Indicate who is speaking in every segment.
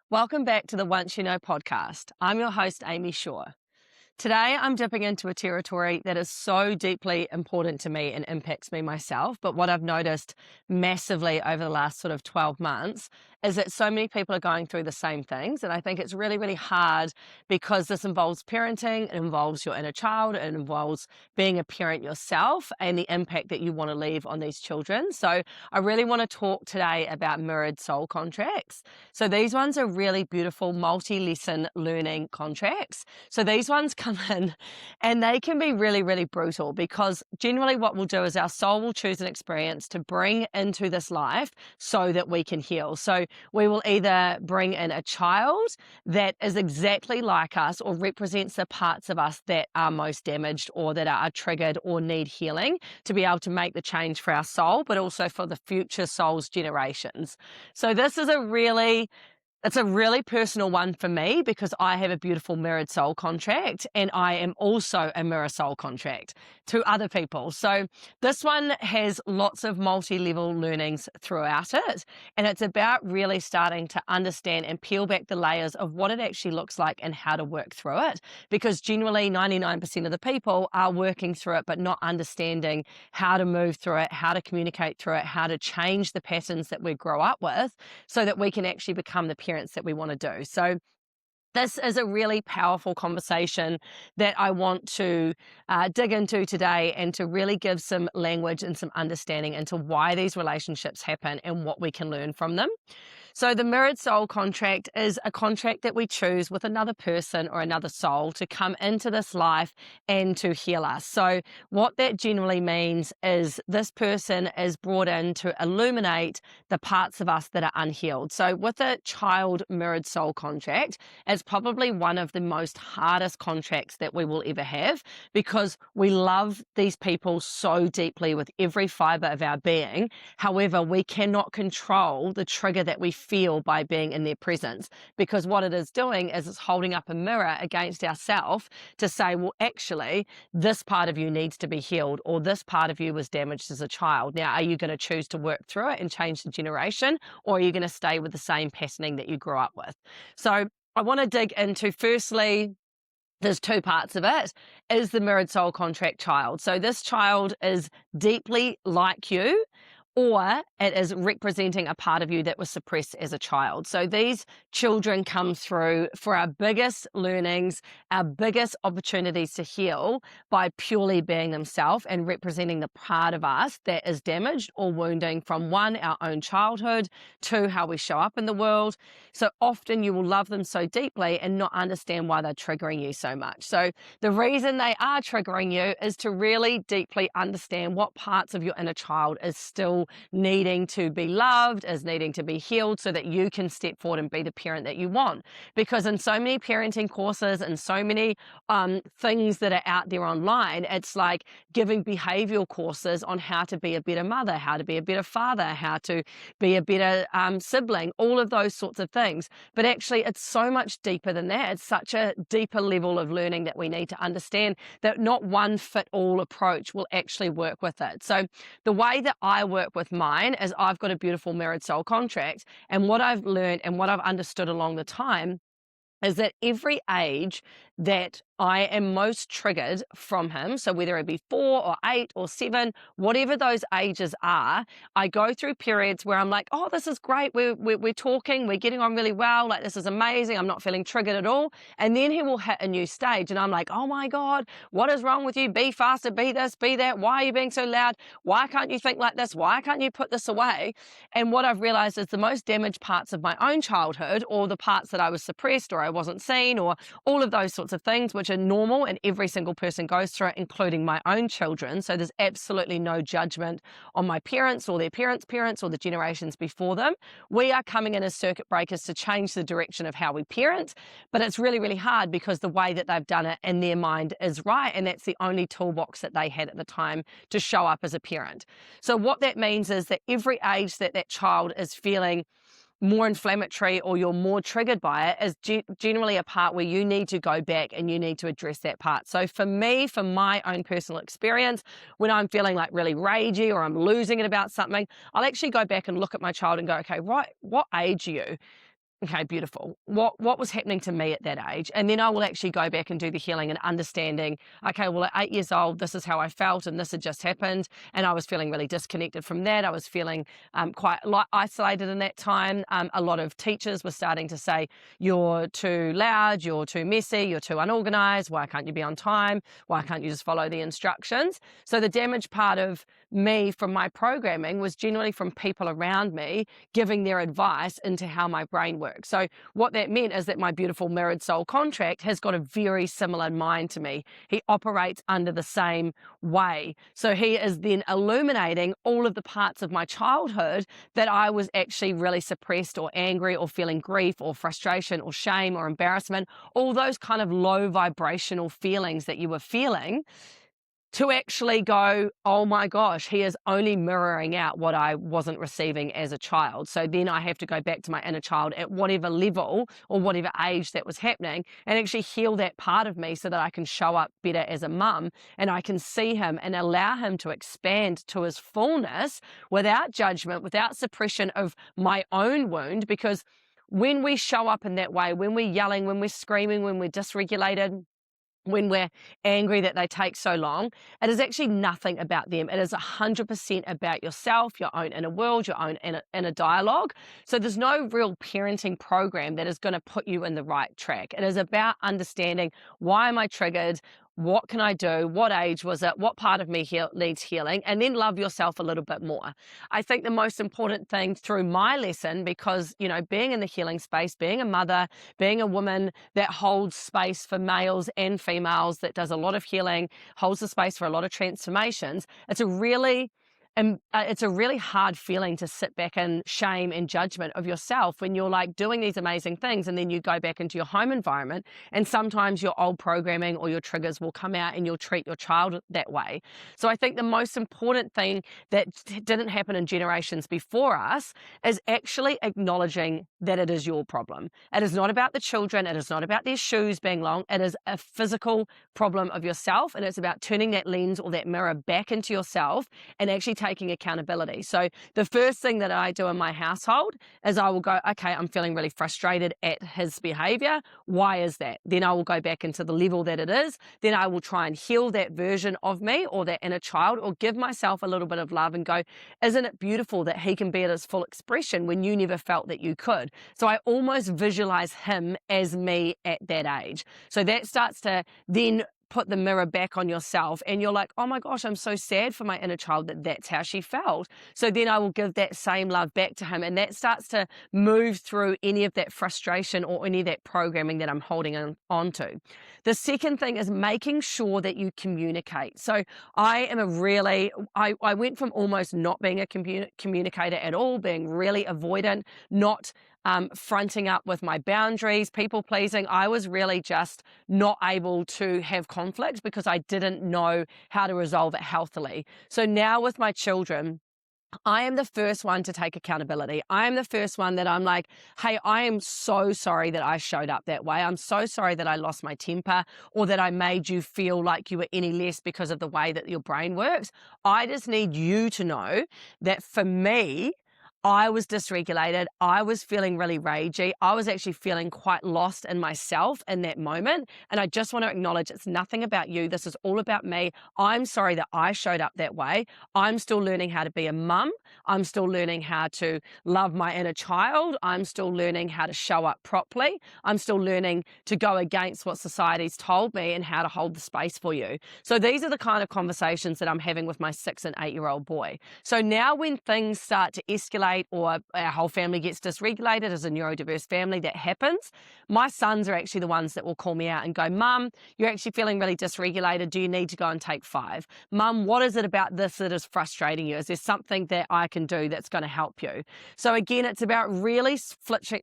Speaker 1: Welcome back to the Once You Know podcast. I'm your host, Amy Shaw. Today, I'm dipping into a territory that is so deeply important to me and impacts me myself. But what I've noticed massively over the last sort of 12 months is that so many people are going through the same things. And I think it's really, really hard because this involves parenting, it involves your inner child, it involves being a parent yourself and the impact that you want to leave on these children. So I really want to talk today about mirrored soul contracts. So these ones are really beautiful multi-lesson learning contracts. So these ones come in and they can be really, really brutal because generally what we'll do is our soul will choose an experience to bring into this life so that we can heal. So we will either bring in a child that is exactly like us or represents the parts of us that are most damaged or that are triggered or need healing to be able to make the change for our soul, but also for the future souls generations. So this is it's a really personal one for me because I have a beautiful mirrored soul contract and I am also a mirror soul contract to other people. So this one has lots of multi-level learnings throughout it. And it's about really starting to understand and peel back the layers of what it actually looks like and how to work through it. Because generally 99% of the people are working through it, but not understanding how to move through it, how to communicate through it, how to change the patterns that we grow up with so that we can actually become the parents that we want to do. So this is a really powerful conversation that I want to dig into today and to really give some language and some understanding into why these relationships happen and what we can learn from them. So the mirrored soul contract is a contract that we choose with another person or another soul to come into this life and to heal us. So what that generally means is this person is brought in to illuminate the parts of us that are unhealed. So with a child mirrored soul contract, it's probably one of the most hardest contracts that we will ever have because we love these people so deeply with every fiber of our being. However, we cannot control the trigger that we feel by being in their presence because what it is doing is it's holding up a mirror against ourselves to say, well, actually, this part of you needs to be healed or this part of you was damaged as a child. Now, are you going to choose to work through it and change the generation, or are you going to stay with the same patterning that you grew up with? So I want to dig into, firstly, there's two parts of it, is the mirrored soul contract child. So this child is deeply like you, or it is representing a part of you that was suppressed as a child. So these children come through for our biggest learnings, our biggest opportunities to heal by purely being themselves and representing the part of us that is damaged or wounding from one, our own childhood, two, how we show up in the world. So often you will love them so deeply and not understand why they're triggering you so much. So the reason they are triggering you is to really deeply understand what parts of your inner child is still needing to be loved, is needing to be healed so that you can step forward and be the parent that you want. Because in so many parenting courses and so many things that are out there online, it's like giving behavioral courses on how to be a better mother, how to be a better father, how to be a better sibling, all of those sorts of things. But actually, it's so much deeper than that. It's such a deeper level of learning that we need to understand that not one fit all approach will actually work with it. So the way that I work with mine is I've got a beautiful mirrored soul contract. And what I've learned and what I've understood along the time is that every age that I am most triggered from him, so whether it be 4 or 8 or 7, whatever those ages are, I go through periods where I'm like, oh, this is great, we're talking, we're getting on really well, like this is amazing, I'm not feeling triggered at all. And then he will hit a new stage and I'm like, oh my God, what is wrong with you? Be faster, be this, be that. Why are you being so loud? Why can't you think like this? Why can't you put this away? And what I've realized is the most damaged parts of my own childhood, or the parts that I was suppressed or I wasn't seen, or all of those sorts of things, which are normal and every single person goes through it, including my own children. So there's absolutely no judgment on my parents or their parents' parents or the generations before them. We are coming in as circuit breakers to change the direction of how we parent, but it's really, really hard because the way that they've done it in their mind is right, and that's the only toolbox that they had at the time to show up as a parent. So what that means is that every age that that child is feeling more inflammatory or you're more triggered by it is generally a part where you need to go back and you need to address that part. So for me, for my own personal experience, when I'm feeling like really ragey or I'm losing it about something, I'll actually go back and look at my child and go, okay, right, what age are you? okay, beautiful. What was happening to me at that age? And then I will actually go back and do the healing and understanding, okay, well, at 8 years old, this is how I felt and this had just happened. And I was feeling really disconnected from that. I was feeling quite isolated in that time. A lot of teachers were starting to say, you're too loud, you're too messy, you're too unorganized. Why can't you be on time? Why can't you just follow the instructions? So the damage part of me from my programming was generally from people around me giving their advice into how my brain works. So what that meant is that my beautiful mirrored soul contract has got a very similar mind to me. He operates under the same way. So he is then illuminating all of the parts of my childhood that I was actually really suppressed or angry or feeling grief or frustration or shame or embarrassment, all those kind of low vibrational feelings that you were feeling, to actually go, oh my gosh, he is only mirroring out what I wasn't receiving as a child. So then I have to go back to my inner child at whatever level or whatever age that was happening and actually heal that part of me so that I can show up better as a mum and I can see him and allow him to expand to his fullness without judgment, without suppression of my own wound. Because when we show up in that way, when we're yelling, when we're screaming, when we're dysregulated, when we're angry that they take so long, it is actually nothing about them. It is 100% about yourself, your own inner world, your own inner dialogue. So there's no real parenting program that is going to put you in the right track. It is about understanding, why am I triggered? What can I do? What age was it? What part of me needs healing? And then love yourself a little bit more. I think the most important thing through my lesson, because, being in the healing space, being a mother, being a woman that holds space for males and females, that does a lot of healing, holds the space for a lot of transformations, it's a really hard feeling to sit back in shame and judgment of yourself when you're like doing these amazing things and then you go back into your home environment and sometimes your old programming or your triggers will come out and you'll treat your child that way. So I think the most important thing that didn't happen in generations before us is actually acknowledging that it is your problem. It is not about the children. It is not about their shoes being long. It is a physical problem of yourself, and it's about turning that lens or that mirror back into yourself and actually taking accountability. So the first thing that I do in my household is I will go, okay, I'm feeling really frustrated at his behavior. Why is that? Then I will go back into the level that it is. Then I will try and heal that version of me or that inner child, or give myself a little bit of love and go, isn't it beautiful that he can be at his full expression when you never felt that you could? So I almost visualize him as me at that age. So that starts to then put the mirror back on yourself and you're like, oh my gosh, I'm so sad for my inner child that that's how she felt. So then I will give that same love back to him, and that starts to move through any of that frustration or any of that programming that I'm holding on to. The second thing is making sure that you communicate. So I went from almost not being a communicator at all, being really avoidant, not fronting up with my boundaries, people pleasing. I was really just not able to have conflict because I didn't know how to resolve it healthily. So now with my children, I am the first one to take accountability. I am the first one that I'm like, hey, I am so sorry that I showed up that way. I'm so sorry that I lost my temper or that I made you feel like you were any less because of the way that your brain works. I just need you to know that for me, I was dysregulated. I was feeling really ragey. I was actually feeling quite lost in myself in that moment. And I just want to acknowledge it's nothing about you. This is all about me. I'm sorry that I showed up that way. I'm still learning how to be a mum. I'm still learning how to love my inner child. I'm still learning how to show up properly. I'm still learning to go against what society's told me and how to hold the space for you. So these are the kind of conversations that I'm having with my 6 and 8-year-old boy. So now when things start to escalate, or our whole family gets dysregulated as a neurodiverse family, that happens, my sons are actually the ones that will call me out and go, Mum, you're actually feeling really dysregulated. Do you need to go and take 5? Mum, what is it about this that is frustrating you? Is there something that I can do that's going to help you? So again, it's about really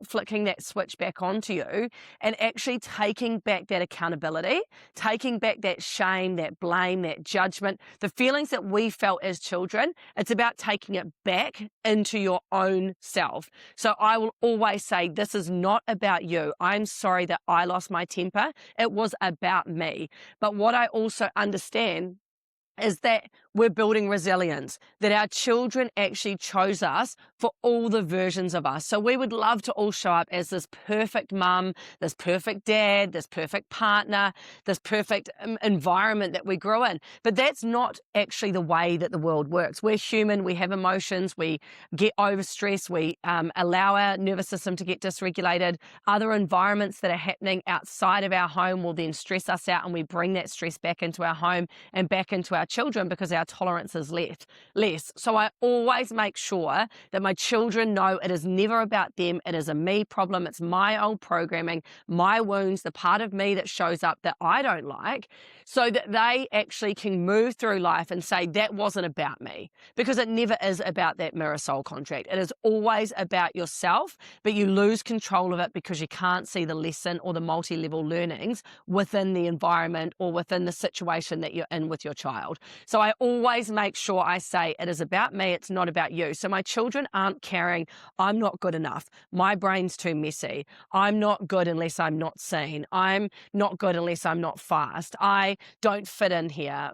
Speaker 1: flicking that switch back onto you and actually taking back that accountability, taking back that shame, that blame, that judgment, the feelings that we felt as children. It's about taking it back into your own self. So I will always say, this is not about you. I'm sorry that I lost my temper. It was about me. But what I also understand is that we're building resilience, that our children actually chose us for all the versions of us. So we would love to all show up as this perfect mum, this perfect dad, this perfect partner, this perfect environment that we grew in. But that's not actually the way that the world works. We're human, we have emotions, we get overstressed, we allow our nervous system to get dysregulated. Other environments that are happening outside of our home will then stress us out, and we bring that stress back into our home and back into our children because our tolerance is less. So I always make sure that my children know it is never about them. It is a me problem. It's my old programming, my wounds, the part of me that shows up that I don't like, so that they actually can move through life and say, that wasn't about me, because it never is about that mirror soul contract. It is always about yourself, but you lose control of it because you can't see the lesson or the multi-level learnings within the environment or within the situation that you're in with your child. So I always make sure I say, it is about me, it's not about you. So my children aren't carrying, I'm not good enough, my brain's too messy, I'm not good unless I'm not seen, I'm not good unless I'm not fast, I don't fit in here,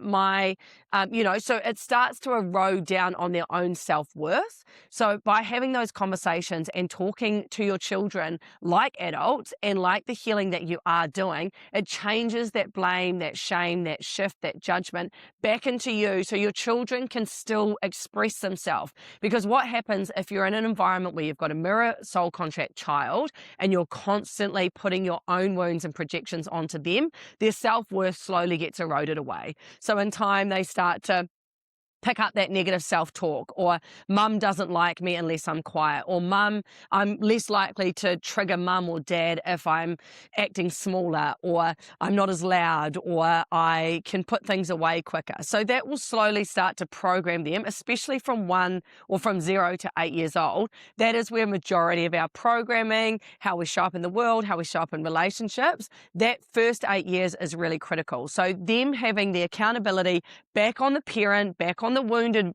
Speaker 1: so it starts to erode down on their own self-worth. So by having those conversations and talking to your children like adults and like the healing that you are doing, it changes that blame, that shame, that shift, that judgment back into you, so your children can still express themselves. Because what happens if you're in an environment where you've got a mirror soul contract child and you're constantly putting your own wounds and projections onto them, their self-worth slowly gets eroded away. So in time, they start to pick up that negative self-talk, or mum doesn't like me unless I'm quiet, or I'm less likely to trigger mum or dad if I'm acting smaller, or I'm not as loud, or I can put things away quicker. So that will slowly start to program them, especially from 0 to 8 years old. That is where majority of our programming, how we show up in the world, how we show up in relationships, that first 8 years is really critical. So them having the accountability back on the parent, back on the wounded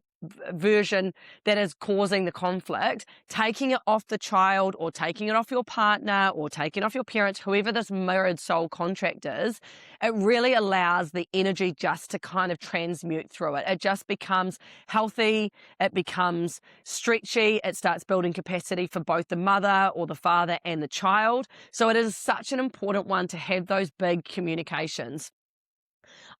Speaker 1: version that is causing the conflict, taking it off the child or taking it off your partner or taking it off your parents, whoever this mirrored soul contract is, it really allows the energy just to kind of transmute through it. It just becomes healthy, it becomes stretchy, it starts building capacity for both the mother or the father and the child. So it is such an important one to have those big communications.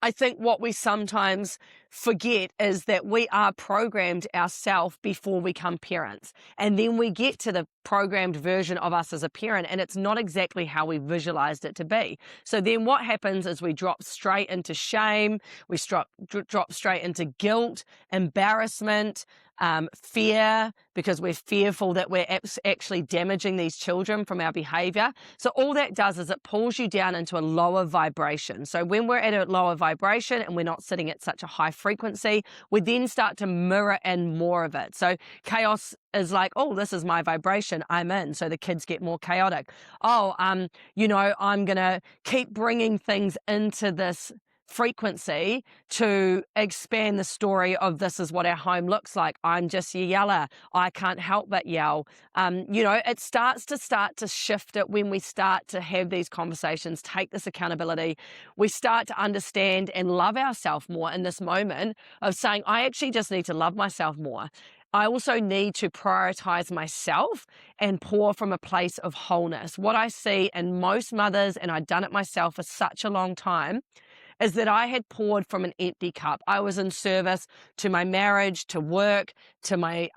Speaker 1: I think what we sometimes forget is that we are programmed ourselves before we become parents. And then we get to the programmed version of us as a parent, and it's not exactly how we visualized it to be. So then what happens is we drop straight into shame, we drop straight into guilt, embarrassment, fear, because we're fearful that we're actually damaging these children from our behavior. So all that does is it pulls you down into a lower vibration. So when we're at a lower vibration and we're not sitting at such a high frequency, we then start to mirror in more of it. So chaos is like, oh, this is my vibration, I'm in. So the kids get more chaotic. Oh, I'm going to keep bringing things into this frequency to expand the story of this is what our home looks like. I'm just a yeller. I can't help but yell. It starts to shift it when we start to have these conversations, take this accountability. We start to understand and love ourselves more in this moment of saying, I actually just need to love myself more. I also need to prioritize myself and pour from a place of wholeness. What I see in most mothers, and I've done it myself for such a long time, is that I had poured from an empty cup. I was in service to my marriage, to work, to my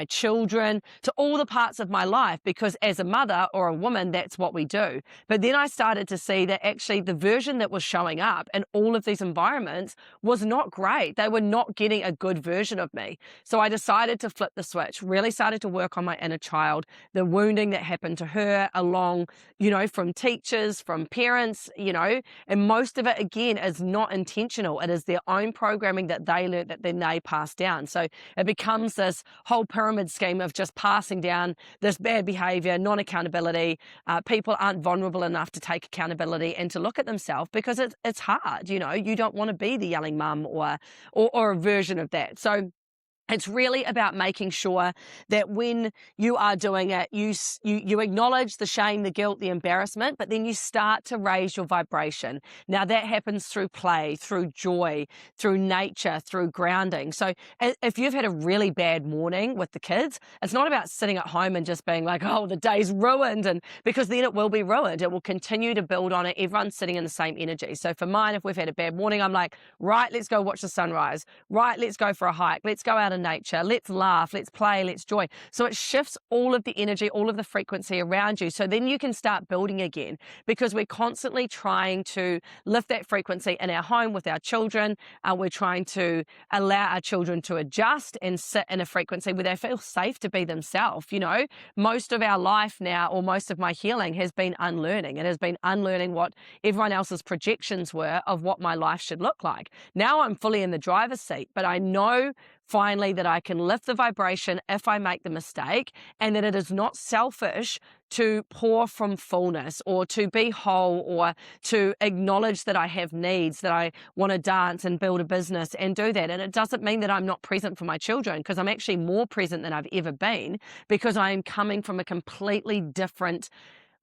Speaker 1: children, to all the parts of my life, because as a mother or a woman, that's what we do. But then I started to see that actually the version that was showing up in all of these environments was not great. They were not getting a good version of me. So I decided to flip the switch, really started to work on my inner child, the wounding that happened to her along, from teachers, from parents, and most of it, again, is not intentional. It is their own programming that they learned that then they pass down. So it becomes this whole pyramid scheme of just passing down this bad behavior, non-accountability. People aren't vulnerable enough to take accountability and to look at themselves because it's hard. You don't want to be the yelling mum or a version of that. So It's really about making sure that when you are doing it, you acknowledge the shame, the guilt, the embarrassment, but then you start to raise your vibration. Now that happens through play, through joy, through nature, through grounding. So if you've had a really bad morning with the kids, it's not about sitting at home and just being like, oh, the day's ruined, and because then it will be ruined. It will continue to build on it. Everyone's sitting in the same energy. So for mine, if we've had a bad morning, I'm like, right, let's go watch the sunrise. Right, let's go for a hike. Let's go out in nature. Let's laugh. Let's play. Let's joy. So it shifts all of the energy, all of the frequency around you. So then you can start building again, because we're constantly trying to lift that frequency in our home with our children. We're trying to allow our children to adjust and sit in a frequency where they feel safe to be themselves. You know, most of our life now, or most of my healing has been unlearning. It has been unlearning what everyone else's projections were of what my life should look like. Now I'm fully in the driver's seat, but I know finally that I can lift the vibration if I make the mistake, and that it is not selfish to pour from fullness, or to be whole, or to acknowledge that I have needs, that I want to dance and build a business and do that. And it doesn't mean that I'm not present for my children, because I'm actually more present than I've ever been, because I am coming from a completely different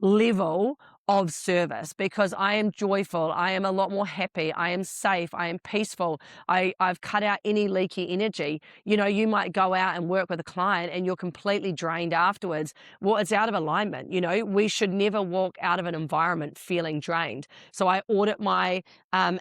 Speaker 1: level of service, because I am joyful, I am a lot more happy, I am safe, I am peaceful, I've cut out any leaky energy. You know, you might go out and work with a client and you're completely drained afterwards. Well, it's out of alignment. You know, we should never walk out of an environment feeling drained. So I audit my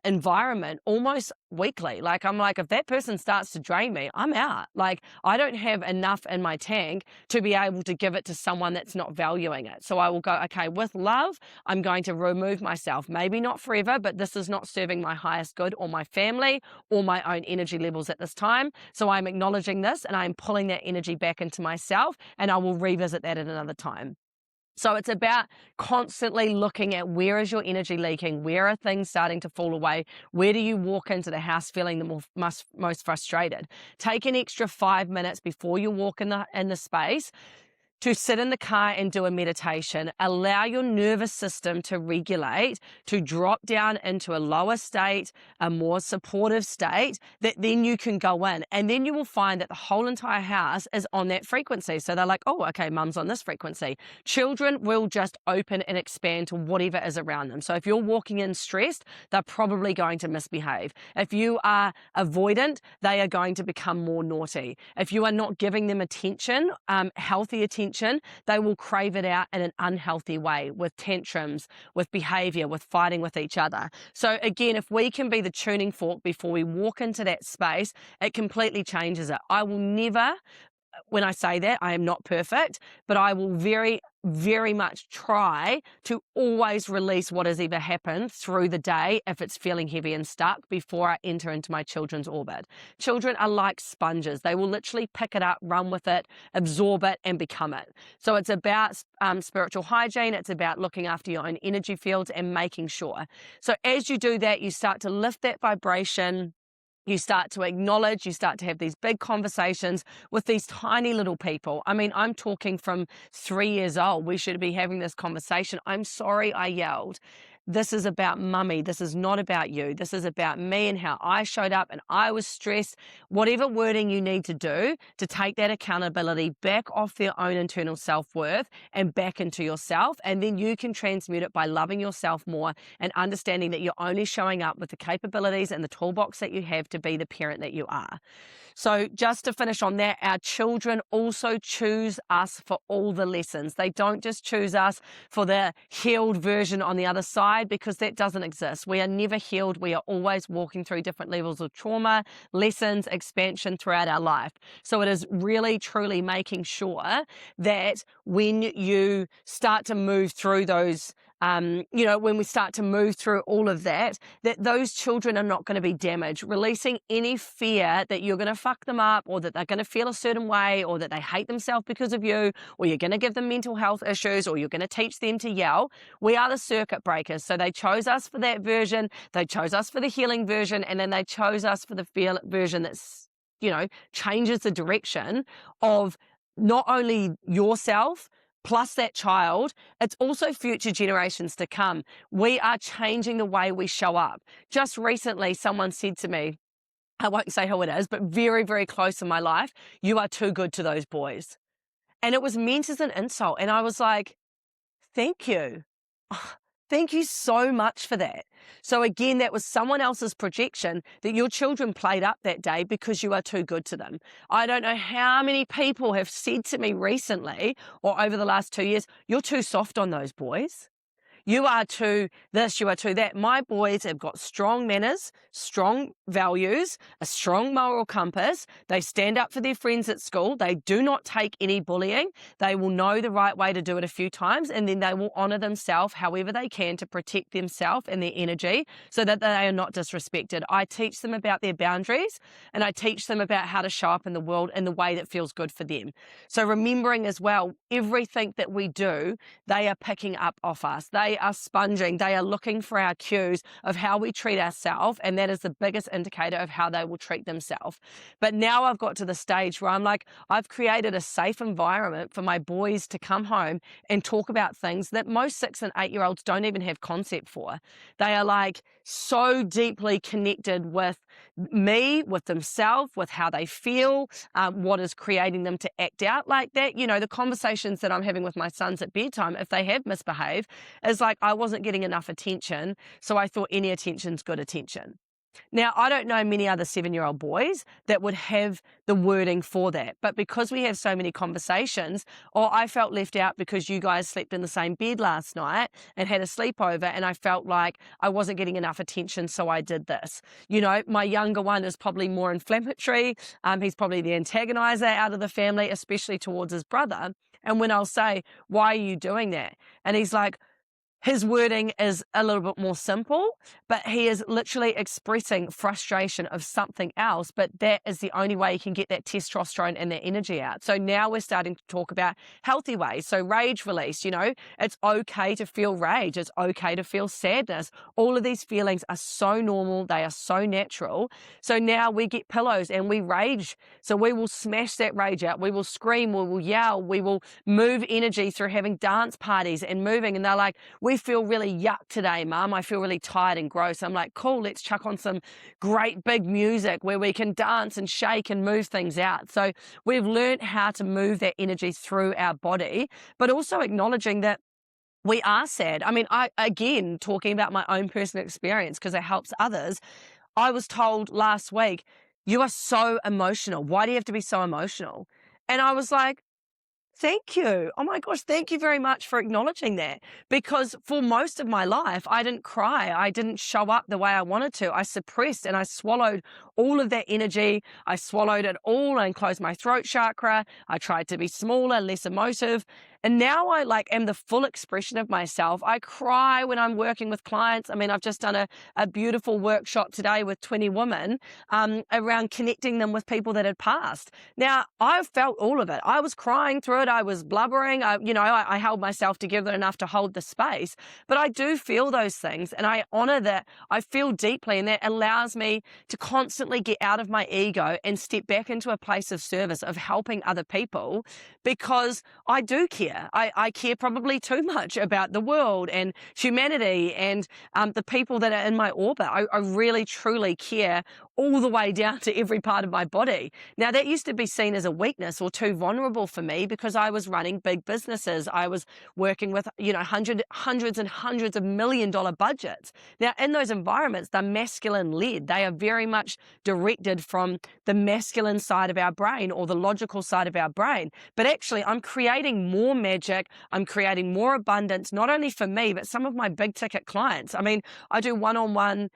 Speaker 1: environment almost weekly. Like, I'm like, if that person starts to drain me, I'm out. Like, I don't have enough in my tank to be able to give it to someone that's not valuing it. So I will go, okay, with love, I'm going to remove myself, maybe not forever, but this is not serving my highest good or my family or my own energy levels at this time. So I'm acknowledging this and I'm pulling that energy back into myself, and I will revisit that at another time. So it's about constantly looking at, where is your energy leaking? Where are things starting to fall away? Where do you walk into the house feeling the most frustrated? Take an extra 5 minutes before you walk in the space to sit in the car and do a meditation. Allow your nervous system to regulate, to drop down into a lower state, a more supportive state, that then you can go in. And then you will find that the whole entire house is on that frequency. So they're like, oh, okay, mum's on this frequency. Children will just open and expand to whatever is around them. So if you're walking in stressed, they're probably going to misbehave. If you are avoidant, they are going to become more naughty. If you are not giving them attention, healthy attention, they will crave it out in an unhealthy way, with tantrums, with behavior, with fighting with each other. So again, if we can be the tuning fork before we walk into that space, it completely changes it. I will never, when I say that, I am not perfect, but I will very, very much try to always release what has ever happened through the day if it's feeling heavy and stuck, before I enter into my children's orbit. Children are like sponges. They will literally pick it up, run with it, absorb it, and become it. So it's about spiritual hygiene. It's about looking after your own energy fields and making sure. So as you do that, you start to lift that vibration. You start to acknowledge, you start to have these big conversations with these tiny little people. I mean, I'm talking from 3 years old. We should be having this conversation. I'm sorry I yelled. This is about mummy. This is not about you. This is about me and how I showed up and I was stressed. Whatever wording you need to do to take that accountability back off their own internal self-worth and back into yourself. And then you can transmute it by loving yourself more and understanding that you're only showing up with the capabilities and the toolbox that you have to be the parent that you are. So just to finish on that, our children also choose us for all the lessons. They don't just choose us for the healed version on the other side, because that doesn't exist. We are never healed. We are always walking through different levels of trauma, lessons, expansion throughout our life. So it is really, truly making sure that when you start to move through those, when we start to move through all of that those children are not going to be damaged. Releasing any fear that you're going to fuck them up, or that they're going to feel a certain way, or that they hate themselves because of you, or you're going to give them mental health issues, or you're going to teach them to yell. We are the circuit breakers. So they chose us for that version. They chose us for the healing version. And then they chose us for the version that's, changes the direction of not only yourself, plus that child, it's also future generations to come. We are changing the way we show up. Just recently, someone said to me, I won't say who it is, but very, very close in my life, you are too good to those boys. And it was meant as an insult. And I was like, thank you. Thank you so much for that. So again, that was someone else's projection that your children played up that day because you are too good to them. I don't know how many people have said to me recently or over the last 2 years, you're too soft on those boys. You are too this, you are too that. My boys have got strong manners, strong values, a strong moral compass. They stand up for their friends at school. They do not take any bullying. They will know the right way to do it a few times, and then they will honor themselves however they can to protect themselves and their energy so that they are not disrespected. I teach them about their boundaries, and I teach them about how to show up in the world in the way that feels good for them. So remembering as well, everything that we do, they are picking up off us. They are sponging. They are looking for our cues of how we treat ourselves, and that is the biggest indicator of how they will treat themselves. But now I've got to the stage where I'm like, I've created a safe environment for my boys to come home and talk about things that most 6 and 8 year olds don't even have concept for. They are like so deeply connected with me, with themselves, with how they feel, what is creating them to act out like that. You know, the conversations that I'm having with my sons at bedtime, if they have misbehaved, is like, I wasn't getting enough attention, so I thought any attention's good attention. Now, I don't know many other 7-year-old boys that would have the wording for that. But because we have so many conversations, or I felt left out because you guys slept in the same bed last night and had a sleepover, and I felt like I wasn't getting enough attention, so I did this. You know, my younger one is probably more inflammatory. He's probably the antagonizer out of the family, especially towards his brother. And when I'll say, why are you doing that? And he's like, his wording is a little bit more simple, but he is literally expressing frustration of something else, but that is the only way he can get that testosterone and that energy out. So now we're starting to talk about healthy ways. So rage release, you know, it's okay to feel rage. It's okay to feel sadness. All of these feelings are so normal. They are so natural. So now we get pillows and we rage. So we will smash that rage out. We will scream, we will yell, we will move energy through having dance parties and moving. And they're like, we feel really yuck today, Mum. I feel really tired and gross. I'm like, cool, let's chuck on some great big music where we can dance and shake and move things out. So we've learned how to move that energy through our body, but also acknowledging that we are sad. I mean, again, talking about my own personal experience because it helps others. I was told last week, you are so emotional. Why do you have to be so emotional? And I was like, thank you. Oh my gosh, thank you very much for acknowledging that. Because for most of my life, I didn't cry. I didn't show up the way I wanted to. I suppressed and I swallowed all of that energy. I swallowed it all and closed my throat chakra. I tried to be smaller, less emotive. And now I am the full expression of myself. I cry when I'm working with clients. I mean, I've just done a beautiful workshop today with 20 women around connecting them with people that had passed. Now, I felt all of it. I was crying through it. I was blubbering. I held myself together enough to hold the space. But I do feel those things, and I honor that. I feel deeply, and that allows me to constantly get out of my ego and step back into a place of service, of helping other people, because I do care. I care probably too much about the world and humanity and the people that are in my orbit. I really, truly care all the way down to every part of my body. Now, that used to be seen as a weakness or too vulnerable for me because I was running big businesses. I was working with, hundreds and hundreds of $1 million budgets. Now, in those environments, they're masculine led. They are very much directed from the masculine side of our brain or the logical side of our brain. But actually, I'm creating more magic. I'm creating more abundance, not only for me, but some of my big ticket clients. I mean, I do one-on-one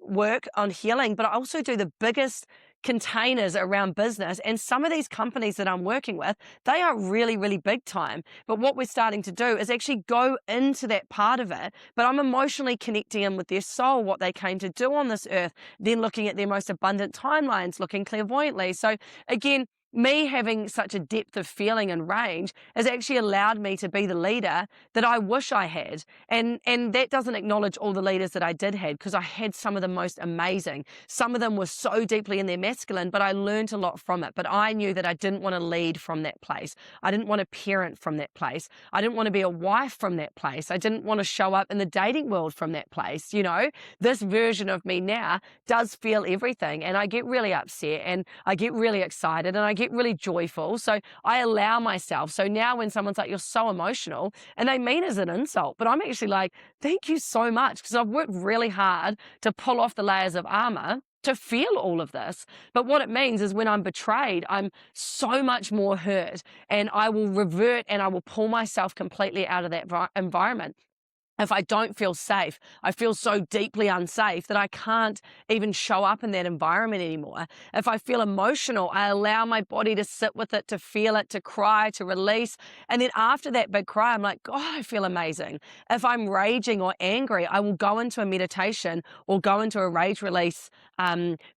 Speaker 1: work on healing, but I also do the biggest containers around business. And some of these companies that I'm working with, they are really, really big time. But what we're starting to do is actually go into that part of it, but I'm emotionally connecting them with their soul, what they came to do on this earth, then looking at their most abundant timelines, looking clairvoyantly. So again, me having such a depth of feeling and range has actually allowed me to be the leader that I wish I had. And that doesn't acknowledge all the leaders that I did have, because I had some of the most amazing. Some of them were so deeply in their masculine, but I learned a lot from it. But I knew that I didn't want to lead from that place. I didn't want to parent from that place. I didn't want to be a wife from that place. I didn't want to show up in the dating world from that place. You know, this version of me now does feel everything, and I get really upset and I get really excited and I get really joyful. So I allow myself. So now when someone's like, you're so emotional, and they mean as an insult, but I'm actually like, thank you so much, because I've worked really hard to pull off the layers of armor to feel all of this. But what it means is when I'm betrayed, I'm so much more hurt, and I will revert and I will pull myself completely out of that environment. If I don't feel safe, I feel so deeply unsafe that I can't even show up in that environment anymore. If I feel emotional, I allow my body to sit with it, to feel it, to cry, to release. And then after that big cry, I'm like, God, I feel amazing. If I'm raging or angry, I will go into a meditation or go into a rage release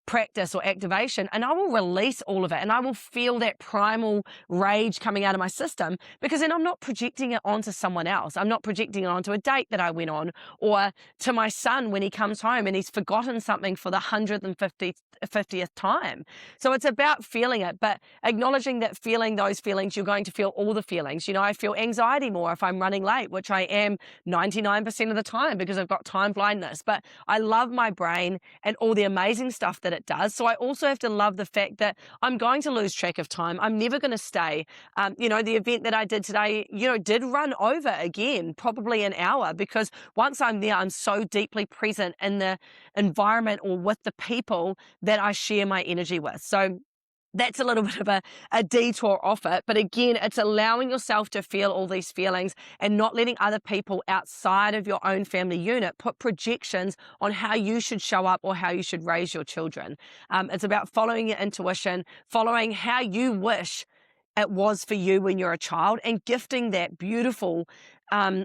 Speaker 1: practice or activation, and I will release all of it, and I will feel that primal rage coming out of my system, because then I'm not projecting it onto someone else. I'm not projecting it onto a date that I went on, or to my son when he comes home and he's forgotten something for the 150th time. So it's about feeling it, but acknowledging that feeling those feelings, you're going to feel all the feelings. You know, I feel anxiety more if I'm running late, which I am 99% of the time because I've got time blindness, but I love my brain and all the amazing stuff that it does. So I also have to love the fact that I'm going to lose track of time. I'm never going to stay. You know, the event that I did today, you know, did run over again, probably an hour, because once I'm there, I'm so deeply present in the environment or with the people that I share my energy with. So that's a little bit of a detour off it. But again, it's allowing yourself to feel all these feelings and not letting other people outside of your own family unit put projections on how you should show up or how you should raise your children. It's about following your intuition, following how you wish it was for you when you're a child, and gifting that beautiful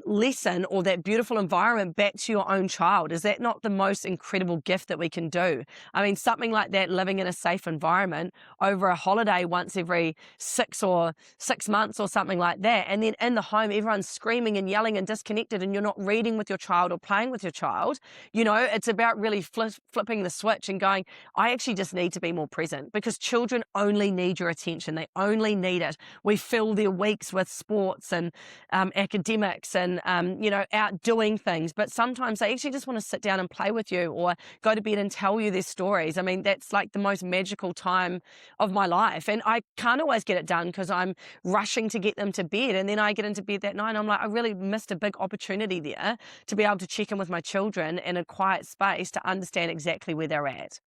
Speaker 1: lesson or that beautiful environment back to your own child. Is that not the most incredible gift that we can do? I mean, something like that, living in a safe environment over a holiday once every 6 months or something like that. And then in the home, everyone's screaming and yelling and disconnected, and you're not reading with your child or playing with your child. You know, it's about really flipping the switch and going, I actually just need to be more present, because children only need your attention. They only need it. We fill their weeks with sports and academics and, you know, out doing things. But sometimes they actually just want to sit down and play with you or go to bed and tell you their stories. I mean, that's like the most magical time of my life. And I can't always get it done because I'm rushing to get them to bed. And then I get into bed that night and I'm like, I really missed a big opportunity there to be able to check in with my children in a quiet space to understand exactly where they're at.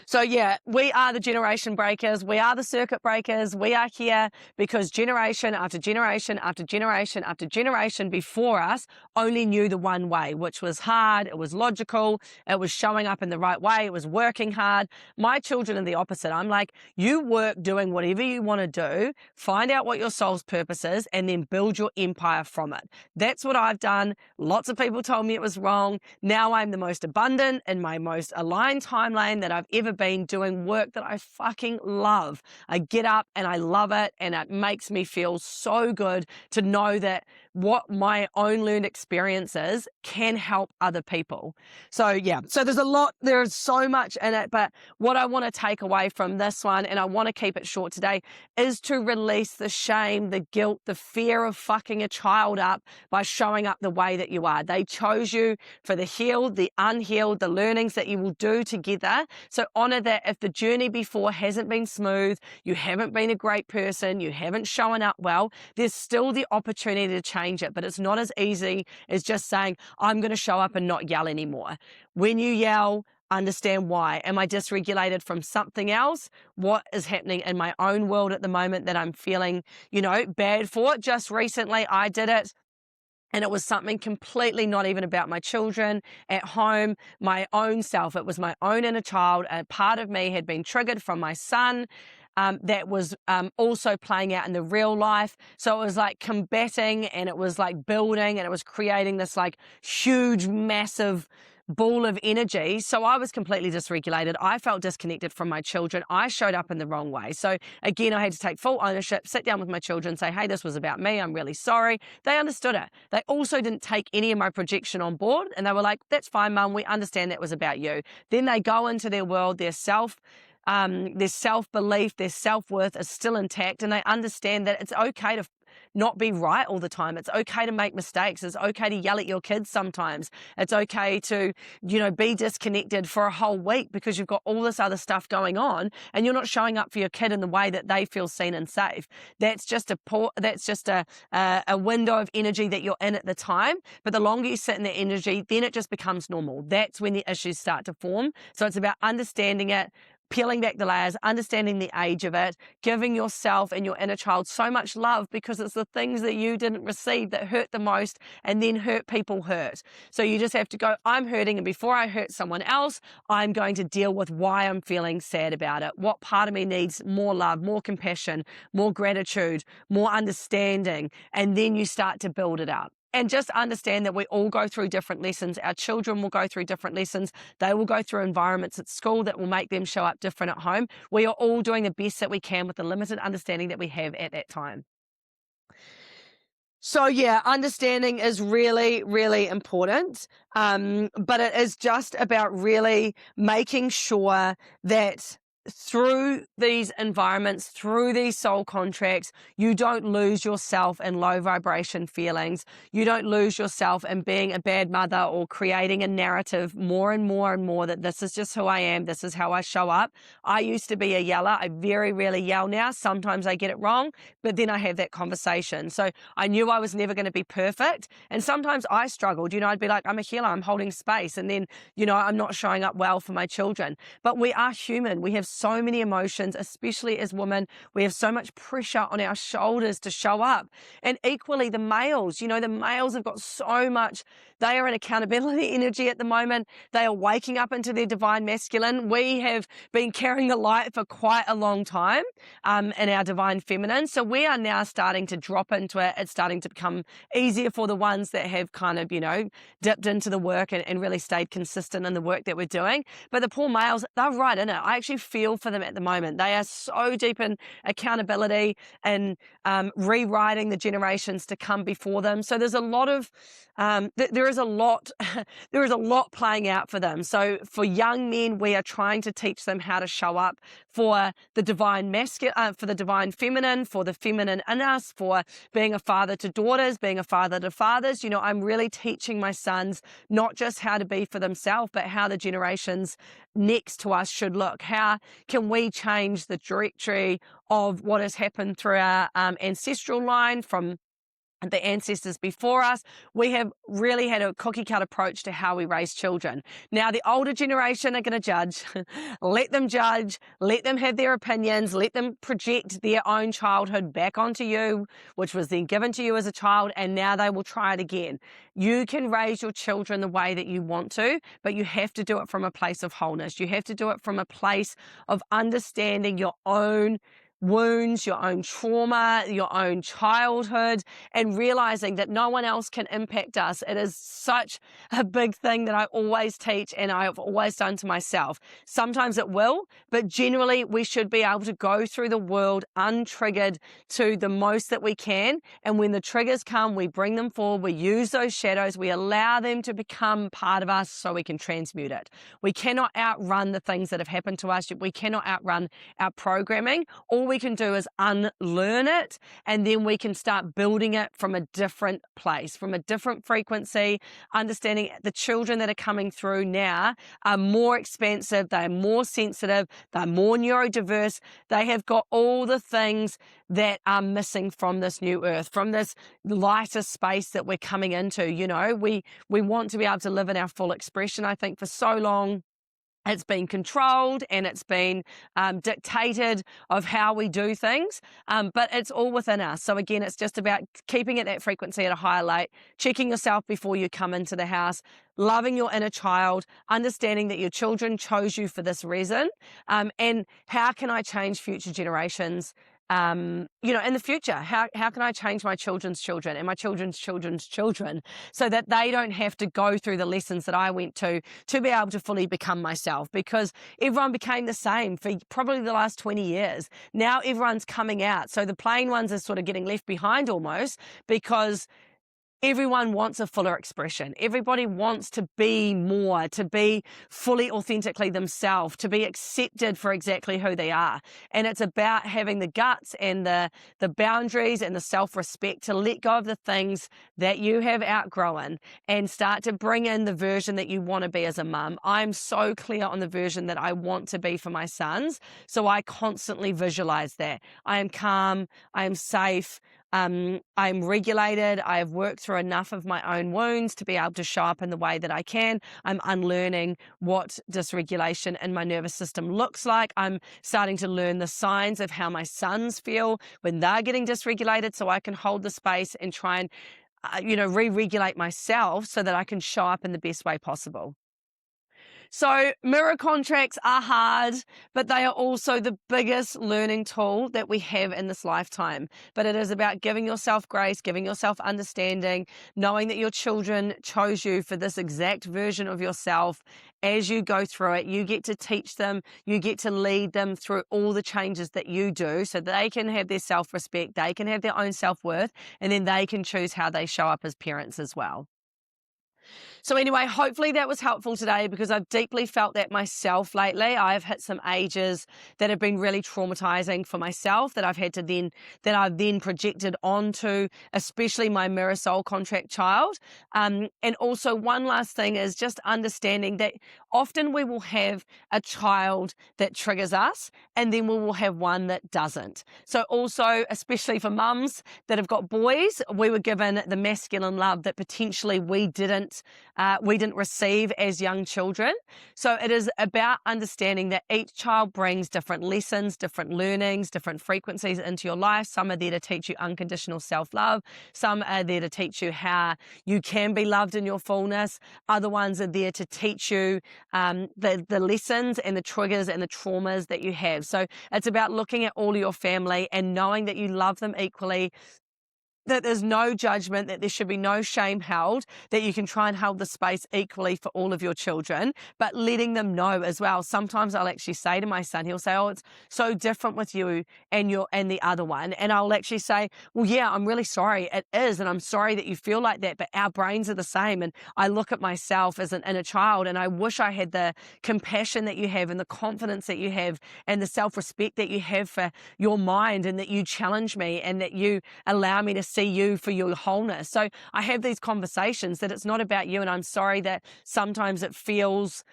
Speaker 1: So yeah, we are the generation breakers. We are the circuit breakers. We are here because generation after generation after generation after generation before us only knew the one way, which was hard. It was logical. It was showing up in the right way. It was working hard. My children are the opposite. I'm like, you work doing whatever you want to do, find out what your soul's purpose is, and then build your empire from it. That's what I've done. Lots of people told me it was wrong. Now I'm the most abundant in my most aligned timeline that I've ever been, doing work that I fucking love. I get up and I love it, and it makes me feel so good to know that what my own learned experiences can help other people. So yeah, so there's so much in it, but what I want to take away from this one, and I want to keep it short today, is to release the shame, the guilt, the fear of fucking a child up by showing up the way that you are. They chose you for the healed, the unhealed, the learnings that you will do together. So honor that. If the journey before hasn't been smooth, you haven't been a great person, you haven't shown up well, there's still the opportunity to change it, but it's not as easy as just saying, I'm going to show up and not yell anymore. When you yell, understand why. Am I dysregulated from something else? What is happening in my own world at the moment that I'm feeling, bad for? Just recently I did it, and it was something completely not even about my children at home, my own self. It was my own inner child. A part of me had been triggered from my son that was also playing out in the real life. So it was like combating, and it was like building, and it was creating this like huge, massive ball of energy. So I was completely dysregulated. I felt disconnected from my children. I showed up in the wrong way. So again, I had to take full ownership, sit down with my children, say, hey, this was about me. I'm really sorry. They understood it. They also didn't take any of my projection on board. And they were like, that's fine, Mum. We understand that was about you. Then they go into their world, their self-belief, their self-worth is still intact, and they understand that it's okay to not be right all the time. It's okay to make mistakes. It's okay to yell at your kids sometimes. It's okay to, be disconnected for a whole week because you've got all this other stuff going on and you're not showing up for your kid in the way that they feel seen and safe. That's just a window of energy that you're in at the time. But the longer you sit in that energy, then it just becomes normal. That's when the issues start to form. So it's about understanding it, peeling back the layers, understanding the age of it, giving yourself and your inner child so much love, because it's the things that you didn't receive that hurt the most, and then hurt people hurt. So you just have to go, I'm hurting, and before I hurt someone else, I'm going to deal with why I'm feeling sad about it. What part of me needs more love, more compassion, more gratitude, more understanding, and then you start to build it up. And just understand that we all go through different lessons. Our children will go through different lessons. They will go through environments at school that will make them show up different at home. We are all doing the best that we can with the limited understanding that we have at that time. So yeah, understanding is really, really important. But it is just about really making sure that through these environments, through these soul contracts, you don't lose yourself in low vibration feelings. You don't lose yourself in being a bad mother or creating a narrative more and more and more that this is just who I am, this is how I show up. I used to be a yeller. I very rarely yell now. Sometimes I get it wrong, but then I have that conversation. So I knew I was never going to be perfect. And sometimes I struggled. I'd be like, I'm a healer, I'm holding space. And then, I'm not showing up well for my children. But we are human. We have so many emotions, especially as women. We have so much pressure on our shoulders to show up. And equally the males, the males have got so much. They are in accountability energy at the moment. They are waking up into their divine masculine. We have been carrying the light for quite a long time in our divine feminine. So we are now starting to drop into it. It's starting to become easier for the ones that have kind of, dipped into the work and really stayed consistent in the work that we're doing. But the poor males, they're right in it. I actually feel for them at the moment. They are so deep in accountability and rewriting the generations to come before them. So there's a lot of there is a lot playing out for them. So for young men, we are trying to teach them how to show up for the divine masculine, for the divine feminine, for the feminine in us, for being a father to daughters, being a father to fathers. I'm really teaching my sons not just how to be for themselves, but how the generations next to us should look. How can we change the trajectory of what has happened through our ancestral line from the ancestors before us? We have really had a cookie cut approach to how we raise children. Now, the older generation are going to judge. Let them judge. Let them have their opinions. Let them project their own childhood back onto you, which was then given to you as a child, and now they will try it again. You can raise your children the way that you want to, but you have to do it from a place of wholeness. You have to do it from a place of understanding your own wounds, your own trauma, your own childhood, and realizing that no one else can impact us. It is such a big thing that I always teach, and I've always done to myself. Sometimes it will, but generally we should be able to go through the world untriggered to the most that we can. And when the triggers come, we bring them forward, we use those shadows, we allow them to become part of us so we can transmute it. We cannot outrun the things that have happened to us. We cannot outrun our programming. All we can do is unlearn it, and then we can start building it from a different place, from a different frequency, understanding the children that are coming through now are more expansive, they're more sensitive, they're more neurodiverse, they have got all the things that are missing from this new earth, from this lighter space that we're coming into. We want to be able to live in our full expression. I think for so long, it's been controlled and it's been dictated of how we do things, but it's all within us. So again, it's just about keeping it that frequency at a higher rate, checking yourself before you come into the house, loving your inner child, understanding that your children chose you for this reason, and how can I change future generations in the future, how can I change my children's children and my children's children's children so that they don't have to go through the lessons that I went to be able to fully become myself? Because everyone became the same for probably the last 20 years. Now everyone's coming out. So the plain ones are sort of getting left behind almost, because everyone wants a fuller expression. Everybody wants to be more, to be fully authentically themselves, to be accepted for exactly who they are. And it's about having the guts and the boundaries and the self-respect to let go of the things that you have outgrown and start to bring in the version that you want to be as a mum. I'm so clear on the version that I want to be for my sons. So I constantly visualize that. I am calm. I am safe. I'm regulated. I have worked through enough of my own wounds to be able to show up in the way that I can. I'm unlearning what dysregulation in my nervous system looks like. I'm starting to learn the signs of how my sons feel when they're getting dysregulated, so I can hold the space and try and, re-regulate myself so that I can show up in the best way possible. So mirror contracts are hard, but they are also the biggest learning tool that we have in this lifetime. But it is about giving yourself grace, giving yourself understanding, knowing that your children chose you for this exact version of yourself. As you go through it, you get to teach them, you get to lead them through all the changes that you do so they can have their self-respect, they can have their own self-worth, and then they can choose how they show up as parents as well. So anyway, hopefully that was helpful today, because I've deeply felt that myself lately. I've hit some ages that have been really traumatizing for myself that I've then projected onto, especially my mirror soul contract child. And also one last thing is just understanding that often we will have a child that triggers us, and then we will have one that doesn't. So also, especially for mums that have got boys, we were given the masculine love that potentially we didn't receive as young children. So it is about understanding that each child brings different lessons, different learnings, different frequencies into your life. Some are there to teach you unconditional self-love. Some are there to teach you how you can be loved in your fullness. Other ones are there to teach you the lessons and the triggers and the traumas that you have. So it's about looking at all of your family and knowing that you love them equally, that there's no judgment, that there should be no shame held, that you can try and hold the space equally for all of your children, but letting them know as well. Sometimes I'll actually say to my son, he'll say, oh, it's so different with you and the other one. And I'll actually say, well, yeah, I'm really sorry. It is. And I'm sorry that you feel like that, but our brains are the same. And I look at myself as an inner child, and I wish I had the compassion that you have and the confidence that you have and the self-respect that you have for your mind, and that you challenge me and that you allow me to see you for your wholeness. So I have these conversations that it's not about you, and I'm sorry that sometimes it feels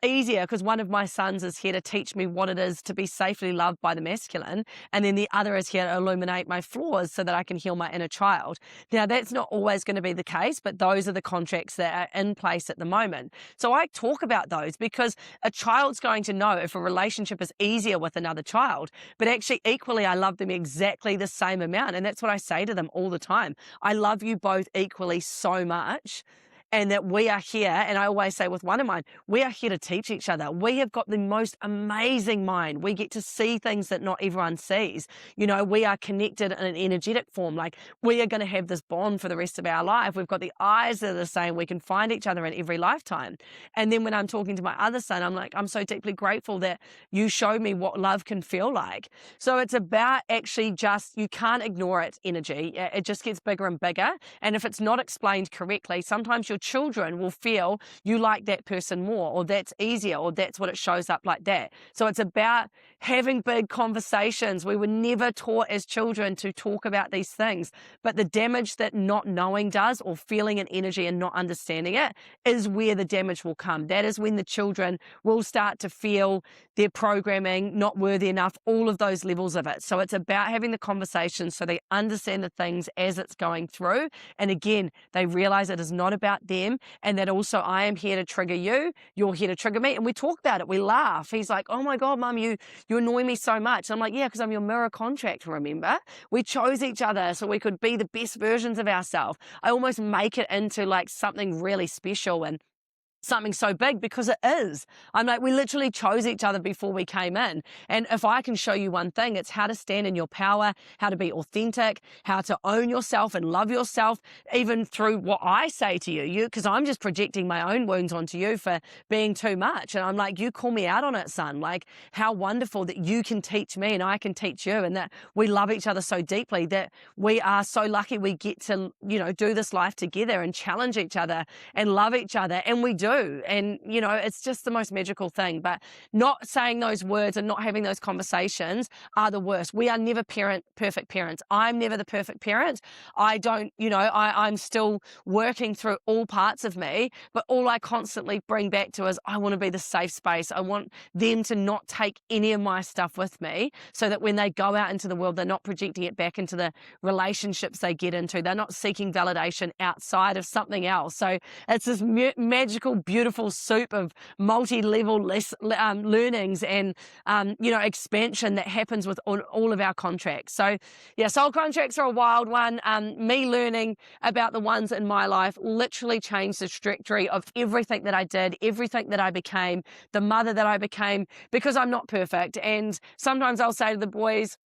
Speaker 1: easier, because one of my sons is here to teach me what it is to be safely loved by the masculine, and then the other is here to illuminate my flaws so that I can heal my inner child. Now, that's not always going to be the case, but those are the contracts that are in place at the moment. So I talk about those because a child's going to know if a relationship is easier with another child, but actually equally I love them exactly the same amount. And that's what I say to them all the time. I love you both equally so much, and that we are here, and I always say with one of mine, we are here to teach each other. We have got the most amazing mind. We get to see things that not everyone sees. We are connected in an energetic form. Like, we are going to have this bond for the rest of our life. We've got the eyes that are the same. We can find each other in every lifetime. And then when I'm talking to my other son, I'm like, I'm so deeply grateful that you showed me what love can feel like. So it's about actually just, you can't ignore it, energy. It just gets bigger and bigger. And if it's not explained correctly, sometimes your children will feel you like that person more, or that's easier, or that's what it shows up like that. So it's about having big conversations. We were never taught as children to talk about these things, but the damage that not knowing does, or feeling an energy and not understanding it, is where the damage will come. That is when the children will start to feel their programming not worthy enough, all of those levels of it. So it's about having the conversation so they understand the things as it's going through. And again, they realize it is not about them, and that also I am here to trigger you, you're here to trigger me. And we talk about it, we laugh. He's like, oh my God, Mum, you annoy me so much. I'm like, yeah, because I'm your mirror contract, remember? We chose each other so we could be the best versions of ourselves. I almost make it into like something really special. And something so big, because it is. I'm like, we literally chose each other before we came in. And if I can show you one thing, it's how to stand in your power, how to be authentic, how to own yourself and love yourself, even through what I say to you, because I'm just projecting my own wounds onto you for being too much. And I'm like, you call me out on it, son. Like, how wonderful that you can teach me and I can teach you, and that we love each other so deeply, that we are so lucky we get to, do this life together and challenge each other and love each other. And we do. And, it's just the most magical thing. But not saying those words and not having those conversations are the worst. We are never perfect parents. I'm never the perfect parent. I don't, I'm still working through all parts of me, but all I constantly bring back to is I want to be the safe space. I want them to not take any of my stuff with me, so that when they go out into the world, they're not projecting it back into the relationships they get into. They're not seeking validation outside of something else. So it's this magical, beautiful soup of multi-level learnings and, expansion that happens with all of our contracts. So yeah, soul contracts are a wild one. Me learning about the ones in my life literally changed the trajectory of everything that I did, everything that I became, the mother that I became, because I'm not perfect. And sometimes I'll say to the boys,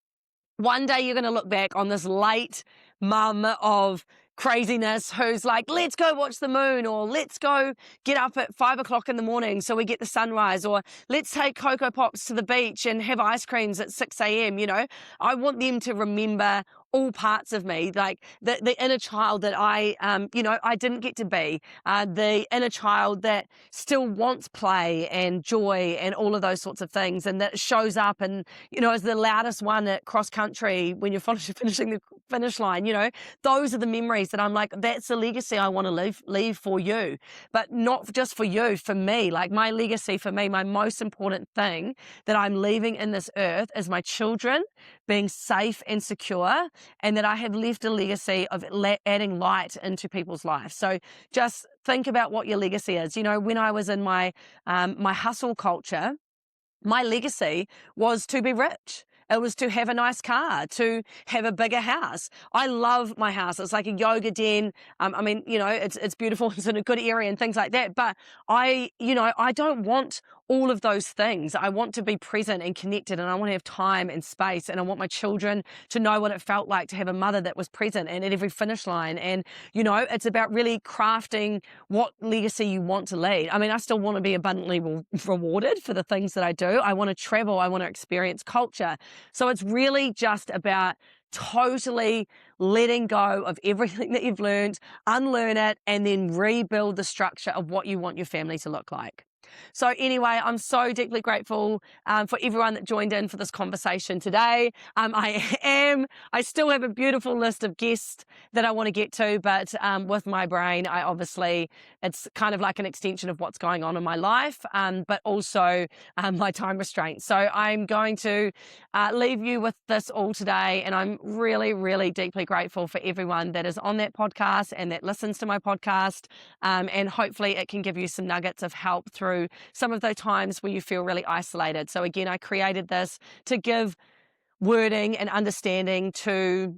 Speaker 1: one day you're going to look back on this late mum of craziness who's like, let's go watch the moon, or let's go get up at 5 o'clock in the morning so we get the sunrise, or let's take Cocoa Pops to the beach and have ice creams at 6 a.m. I want them to remember all parts of me, like the inner child that I didn't get to be, the inner child that still wants play and joy and all of those sorts of things, and that shows up and, is the loudest one at cross country when you're finishing the finish line. Those are the memories that I'm like, that's the legacy I want to leave for you, but not just for you, for me. Like, my legacy for me, my most important thing that I'm leaving in this earth is my children being safe and secure, and that I have left a legacy of adding light into people's lives. So just think about what your legacy is. When I was in my hustle culture, my legacy was to be rich. It was to have a nice car, to have a bigger house. I love my house. It's like a yoga den. It's beautiful. It's in a good area and things like that. But I don't want all of those things. I want to be present and connected, and I want to have time and space, and I want my children to know what it felt like to have a mother that was present and at every finish line. And, it's about really crafting what legacy you want to lead. I still want to be abundantly rewarded for the things that I do. I want to travel. I want to experience culture. So it's really just about totally letting go of everything that you've learned, unlearn it, and then rebuild the structure of what you want your family to look like. So anyway, I'm so deeply grateful for everyone that joined in for this conversation today. I still have a beautiful list of guests that I want to get to, but with my brain, it's kind of like an extension of what's going on in my life, but also my time restraints. So I'm going to leave you with this all today, and I'm really, really deeply grateful for everyone that is on that podcast and that listens to my podcast, and hopefully it can give you some nuggets of help through some of those times where you feel really isolated. So again, I created this to give wording and understanding to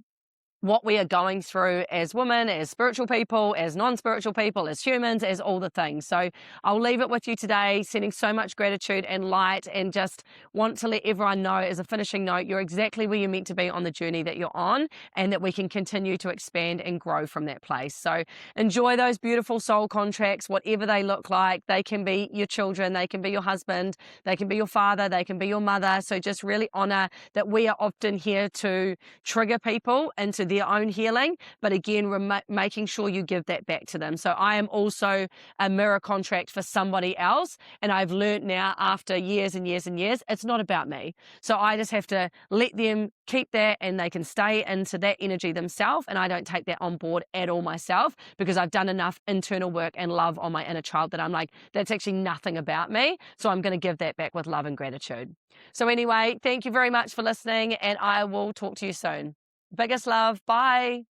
Speaker 1: what we are going through as women, as spiritual people, as non-spiritual people, as humans, as all the things. So I'll leave it with you today, sending so much gratitude and light, and just want to let everyone know as a finishing note, you're exactly where you're meant to be on the journey that you're on, and that we can continue to expand and grow from that place. So enjoy those beautiful soul contracts, whatever they look like. They can be your children, they can be your husband, they can be your father, they can be your mother. So just really honor that we are often here to trigger people into their own healing, but again, making sure you give that back to them. So I am also a mirror contract for somebody else, and I've learned now after years and years and years, it's not about me. So I just have to let them keep that, and they can stay into that energy themselves, and I don't take that on board at all myself, because I've done enough internal work and love on my inner child that I'm like, that's actually nothing about me, so I'm going to give that back with love and gratitude. So anyway, thank you very much for listening, and I will talk to you soon. Biggest love. Bye.